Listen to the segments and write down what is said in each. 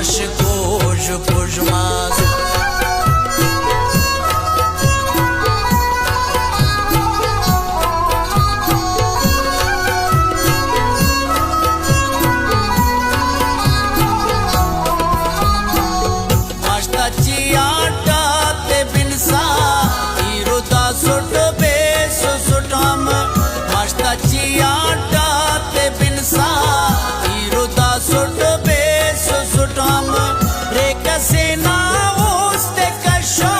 mashkuj pujmaz Chiata te binsa iruda sut bes sutam masta chiata te binsa iruda sut bes sutam re kasena uste kasho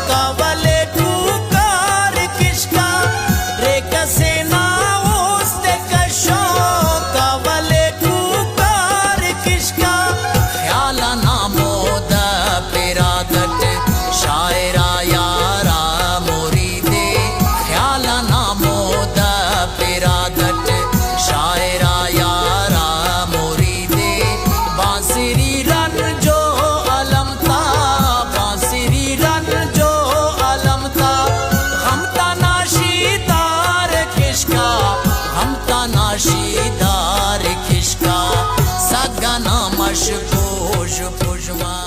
kavale kukar kishka re kasena uste kasho kavale kukar kishka khyala namoda शायरा यारा मुरीदे ख्याला नामोदा पिरादट शायरा यारा मुरीदे बांसुरी run जो अलम था बांसुरी run जो अलम था हम तनाशीदार खिशका हम तनाशीदार खिशका सगना मशकोश पुजमा